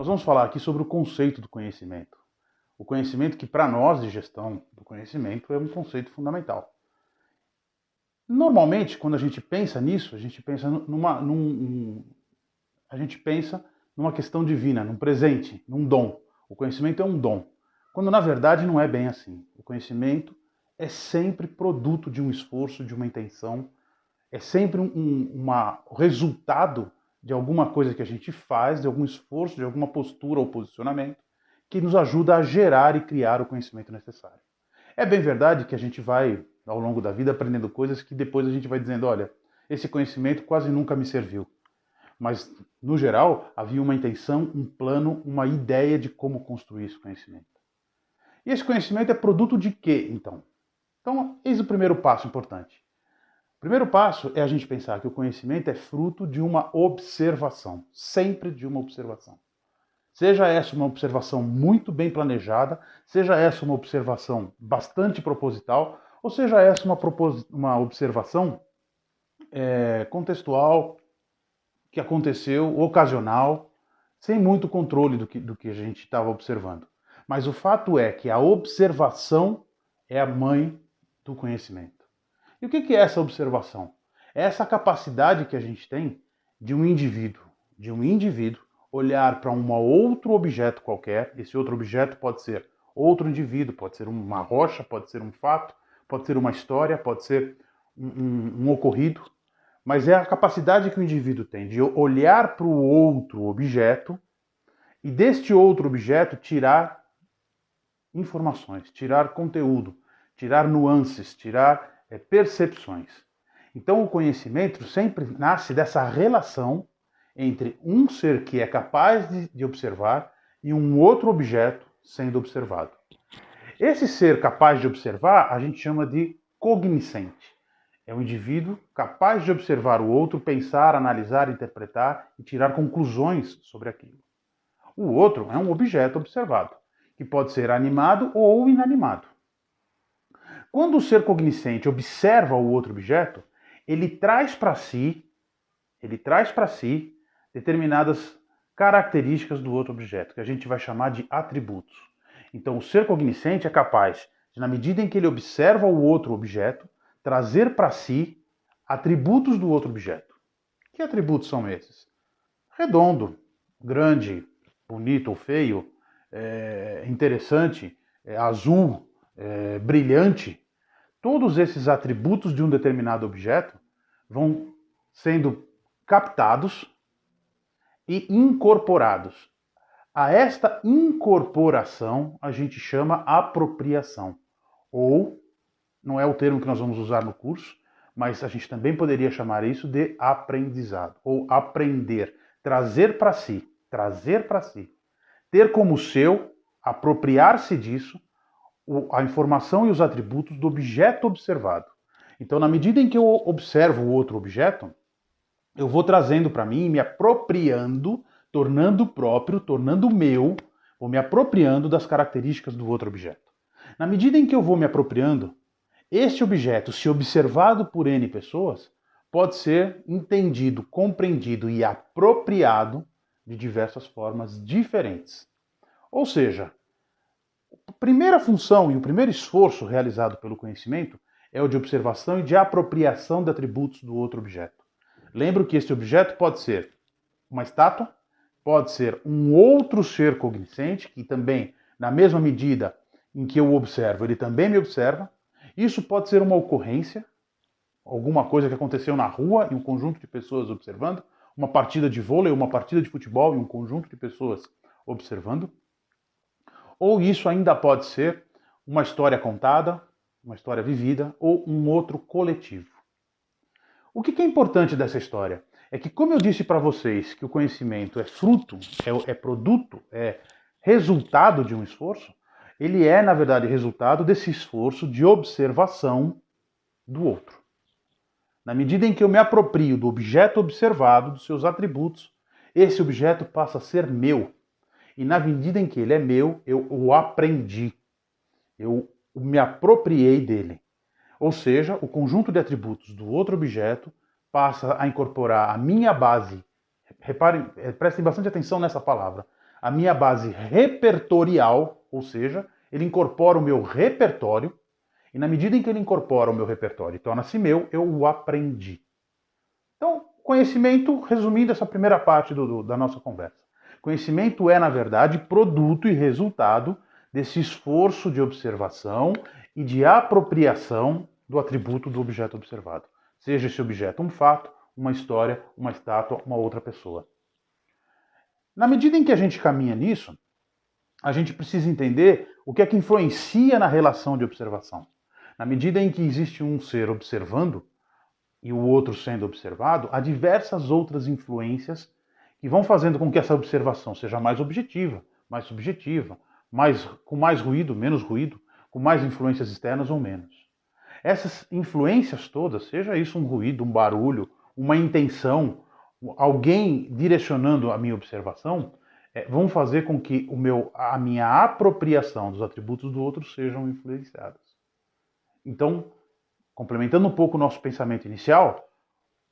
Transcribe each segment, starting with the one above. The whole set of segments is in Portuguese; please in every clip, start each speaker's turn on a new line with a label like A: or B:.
A: Nós vamos falar aqui sobre o conceito do conhecimento. O conhecimento que, para nós de gestão do conhecimento, é um conceito fundamental. Normalmente, quando a gente pensa nisso, a gente pensa numa questão divina, num presente, num dom. O conhecimento é um dom, quando na verdade não é bem assim. O conhecimento é sempre produto de um esforço, de uma intenção, é sempre um resultado de alguma coisa que a gente faz, de algum esforço, de alguma postura ou posicionamento, que nos ajuda a gerar e criar o conhecimento necessário. É bem verdade que a gente vai, ao longo da vida, aprendendo coisas que depois a gente vai dizendo, olha, esse conhecimento quase nunca me serviu. Mas, no geral, havia uma intenção, um plano, uma ideia de como construir esse conhecimento. E esse conhecimento é produto de quê, então? Então, eis o primeiro passo importante. O primeiro passo é a gente pensar que o conhecimento é fruto de uma observação, sempre de uma observação. Seja essa uma observação muito bem planejada, seja essa uma observação bastante proposital, ou seja essa uma observação contextual, que aconteceu, ocasional, sem muito controle do que a gente estava observando. Mas o fato é que a observação é a mãe do conhecimento. E o que é essa observação? É essa capacidade que a gente tem de um indivíduo olhar para um outro objeto qualquer. Esse outro objeto pode ser outro indivíduo, pode ser uma rocha, pode ser um fato, pode ser uma história, pode ser um ocorrido, mas é a capacidade que o indivíduo tem de olhar para o outro objeto e deste outro objeto tirar informações, tirar conteúdo, tirar nuances, tirar percepções. Então o conhecimento sempre nasce dessa relação entre um ser que é capaz de observar e um outro objeto sendo observado. Esse ser capaz de observar a gente chama de cognoscente. É um indivíduo capaz de observar o outro, pensar, analisar, interpretar e tirar conclusões sobre aquilo. O outro é um objeto observado, que pode ser animado ou inanimado. Quando o ser cognoscente observa o outro objeto, ele traz para si determinadas características do outro objeto, que a gente vai chamar de atributos. Então, o ser cognoscente é capaz de, na medida em que ele observa o outro objeto, trazer para si atributos do outro objeto. Que atributos são esses? Redondo, grande, bonito ou feio, interessante, azul, brilhante. Todos esses atributos de um determinado objeto vão sendo captados e incorporados. A esta incorporação a gente chama apropriação. Ou, não é o termo que nós vamos usar no curso, mas a gente também poderia chamar isso de aprendizado, ou aprender, trazer para si, ter como seu, apropriar-se disso, a informação e os atributos do objeto observado. Então, na medida em que eu observo o outro objeto, eu vou trazendo para mim, me apropriando, tornando próprio, tornando meu, vou me apropriando das características do outro objeto. Na medida em que eu vou me apropriando, este objeto, se observado por N pessoas, pode ser entendido, compreendido e apropriado de diversas formas diferentes. Ou seja, a primeira função e o primeiro esforço realizado pelo conhecimento é o de observação e de apropriação de atributos do outro objeto. Lembro que este objeto pode ser uma estátua, pode ser um outro ser cognoscente, que também, na mesma medida em que eu observo, ele também me observa. Isso pode ser uma ocorrência, alguma coisa que aconteceu na rua e um conjunto de pessoas observando, uma partida de vôlei, uma partida de futebol e um conjunto de pessoas observando. Ou isso ainda pode ser uma história contada, uma história vivida ou um outro coletivo. O que é importante dessa história? É que, como eu disse para vocês que o conhecimento é fruto, é produto, é resultado de um esforço, ele é, na verdade, resultado desse esforço de observação do outro. Na medida em que eu me aproprio do objeto observado, dos seus atributos, esse objeto passa a ser meu. E na medida em que ele é meu, eu o aprendi. Eu me apropriei dele. Ou seja, o conjunto de atributos do outro objeto passa a incorporar a minha base. Reparem, prestem bastante atenção nessa palavra. a minha base repertorial, ou seja, ele incorpora o meu repertório, e na medida em que ele incorpora o meu repertório e torna-se meu, eu o aprendi. Então, conhecimento, resumindo essa primeira parte da nossa conversa. Conhecimento é, na verdade, produto e resultado desse esforço de observação e de apropriação do atributo do objeto observado. Seja esse objeto um fato, uma história, uma estátua, uma outra pessoa. Na medida em que a gente caminha nisso, a gente precisa entender o que é que influencia na relação de observação. Na medida em que existe um ser observando e o outro sendo observado, há diversas outras influências que vão fazendo com que essa observação seja mais objetiva, mais subjetiva, com mais ruído, menos ruído, com mais influências externas ou menos. Essas influências todas, seja isso um ruído, um barulho, uma intenção, alguém direcionando a minha observação, vão fazer com que a minha apropriação dos atributos do outro sejam influenciadas. Então, complementando um pouco o nosso pensamento inicial,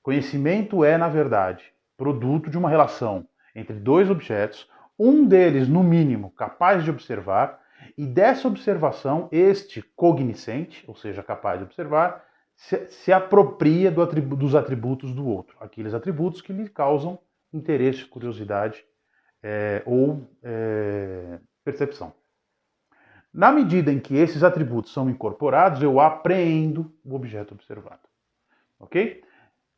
A: conhecimento é, na verdade, produto de uma relação entre dois objetos, um deles, no mínimo, capaz de observar, e dessa observação, este cognoscente, ou seja, capaz de observar, se apropria dos atributos do outro, aqueles atributos que lhe causam interesse, curiosidade ou percepção. Na medida em que esses atributos são incorporados, eu apreendo o objeto observado. Ok?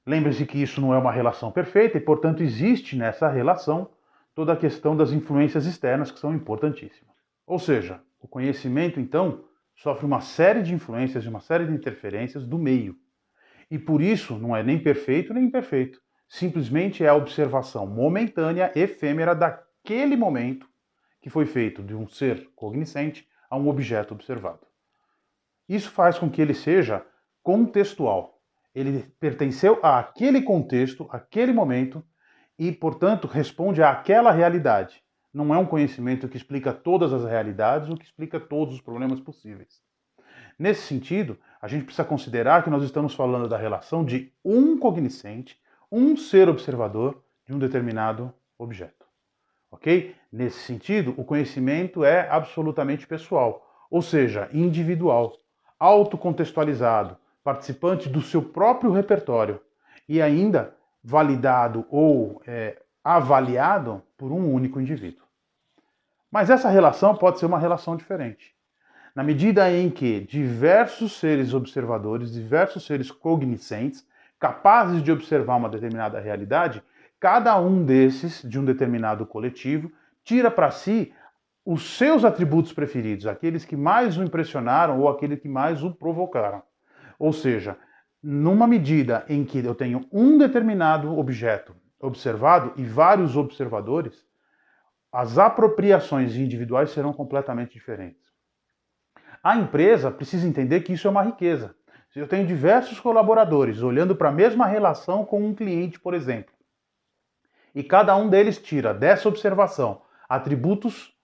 A: Lembre-se que isso não é uma relação perfeita e, portanto, existe nessa relação toda a questão das influências externas que são importantíssimas. Ou seja, o conhecimento, então, sofre uma série de influências e uma série de interferências do meio. E por isso não é nem perfeito nem imperfeito. Simplesmente é a observação momentânea, efêmera daquele momento que foi feito de um ser cognoscente a um objeto observado. Isso faz com que ele seja contextual. Ele pertenceu àquele contexto, àquele momento, e, portanto, responde àquela realidade. Não é um conhecimento que explica todas as realidades ou que explica todos os problemas possíveis. Nesse sentido, a gente precisa considerar que nós estamos falando da relação de um cognoscente, um ser observador de um determinado objeto. Ok? Nesse sentido, o conhecimento é absolutamente pessoal, ou seja, individual, autocontextualizado, participante do seu próprio repertório e ainda validado ou avaliado por um único indivíduo. Mas essa relação pode ser uma relação diferente. Na medida em que diversos seres observadores, diversos seres cognoscentes, capazes de observar uma determinada realidade, cada um desses, de um determinado coletivo, tira para si os seus atributos preferidos, aqueles que mais o impressionaram ou aqueles que mais o provocaram. Ou seja, numa medida em que eu tenho um determinado objeto observado e vários observadores, as apropriações individuais serão completamente diferentes. A empresa precisa entender que isso é uma riqueza. Se eu tenho diversos colaboradores olhando para a mesma relação com um cliente, por exemplo, e cada um deles tira dessa observação atributos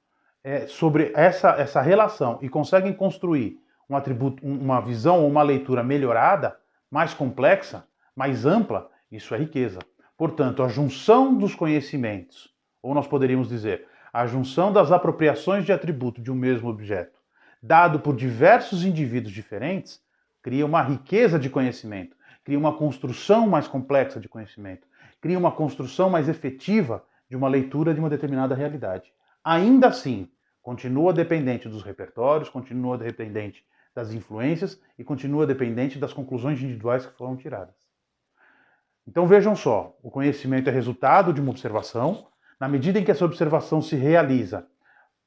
A: sobre essa relação e conseguem construir um atributo, uma visão ou uma leitura melhorada, mais complexa, mais ampla, isso é riqueza. Portanto, a junção dos conhecimentos, ou nós poderíamos dizer, a junção das apropriações de atributo de um mesmo objeto, dado por diversos indivíduos diferentes, cria uma riqueza de conhecimento, cria uma construção mais complexa de conhecimento, cria uma construção mais efetiva de uma leitura de uma determinada realidade. Ainda assim, continua dependente dos repertórios, continua dependente das influências e continua dependente das conclusões individuais que foram tiradas. Então vejam só, o conhecimento é resultado de uma observação. Na medida em que essa observação se realiza,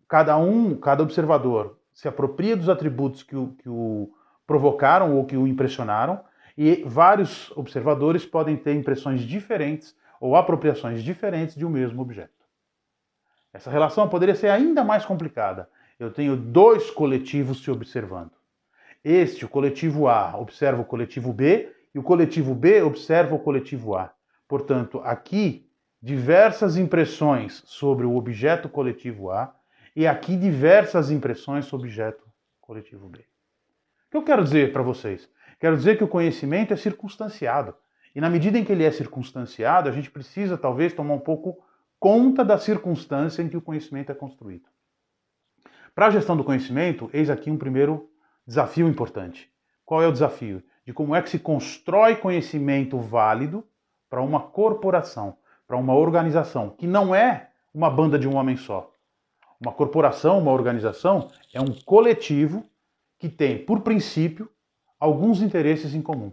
A: cada observador se apropria dos atributos que o provocaram ou que o impressionaram, e vários observadores podem ter impressões diferentes ou apropriações diferentes de um mesmo objeto. Essa relação poderia ser ainda mais complicada. Eu tenho dois coletivos se observando. O coletivo A, observa o coletivo B, e o coletivo B observa o coletivo A. Portanto, aqui, diversas impressões sobre o objeto coletivo A, e aqui diversas impressões sobre o objeto coletivo B. O que eu quero dizer para vocês? Quero dizer que o conhecimento é circunstanciado. E na medida em que ele é circunstanciado, a gente precisa talvez tomar um pouco conta da circunstância em que o conhecimento é construído. Para a gestão do conhecimento, eis aqui um primeiro desafio importante. Qual é o desafio? De como é que se constrói conhecimento válido para uma corporação, para uma organização, que não é uma banda de um homem só. Uma corporação, uma organização, é um coletivo que tem, por princípio, alguns interesses em comum.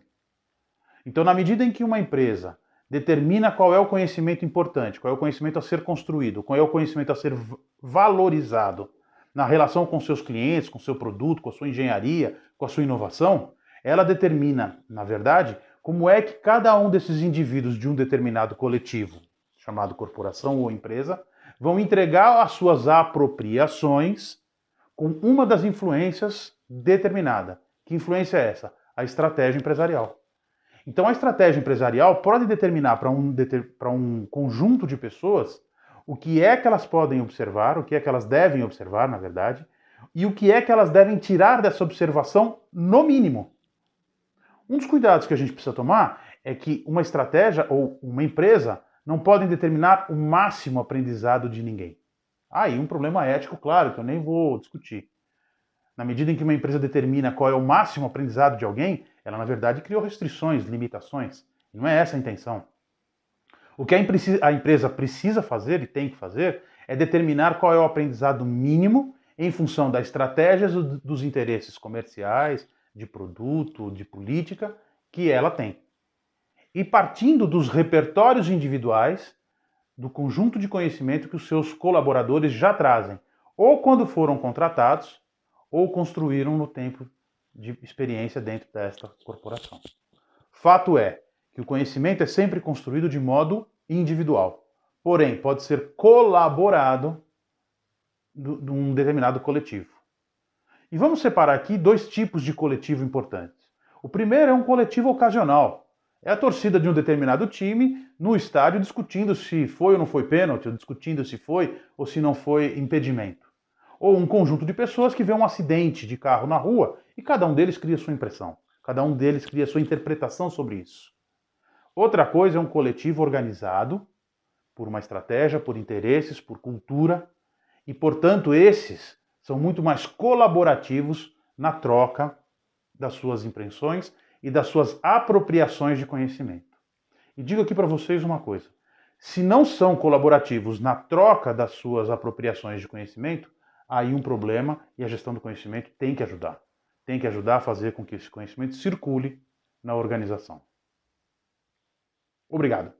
A: Então, na medida em que uma empresa determina qual é o conhecimento importante, qual é o conhecimento a ser construído, qual é o conhecimento a ser valorizado na relação com seus clientes, com seu produto, com a sua engenharia, com a sua inovação, ela determina, na verdade, como é que cada um desses indivíduos de um determinado coletivo, chamado corporação ou empresa, vão entregar as suas apropriações com uma das influências determinada. Que influência é essa? A estratégia empresarial. Então a estratégia empresarial pode determinar para um conjunto de pessoas o que é que elas podem observar, o que é que elas devem observar, na verdade, e o que é que elas devem tirar dessa observação, no mínimo. Um dos cuidados que a gente precisa tomar é que uma estratégia ou uma empresa não podem determinar o máximo aprendizado de ninguém. Aí um problema ético, claro, que eu nem vou discutir. Na medida em que uma empresa determina qual é o máximo aprendizado de alguém, ela na verdade criou restrições, limitações. Não é essa a intenção. O que a empresa precisa fazer e tem que fazer é determinar qual é o aprendizado mínimo em função das estratégias dos interesses comerciais, de produto, de política que ela tem. E partindo dos repertórios individuais, do conjunto de conhecimento que os seus colaboradores já trazem, ou quando foram contratados, ou construíram no tempo de experiência dentro desta corporação. Fato é que o conhecimento é sempre construído de modo individual, porém pode ser colaborado de um determinado coletivo. E vamos separar aqui dois tipos de coletivo importantes. O primeiro é um coletivo ocasional. É a torcida de um determinado time no estádio discutindo se foi ou não foi pênalti, ou discutindo se foi ou se não foi impedimento. Ou um conjunto de pessoas que vê um acidente de carro na rua e cada um deles cria sua impressão. Cada um deles cria sua interpretação sobre isso. Outra coisa é um coletivo organizado por uma estratégia, por interesses, por cultura, e, portanto, esses são muito mais colaborativos na troca das suas impressões e das suas apropriações de conhecimento. E digo aqui para vocês uma coisa: se não são colaborativos na troca das suas apropriações de conhecimento, aí um problema e a gestão do conhecimento tem que ajudar. Tem que ajudar a fazer com que esse conhecimento circule na organização. Obrigado.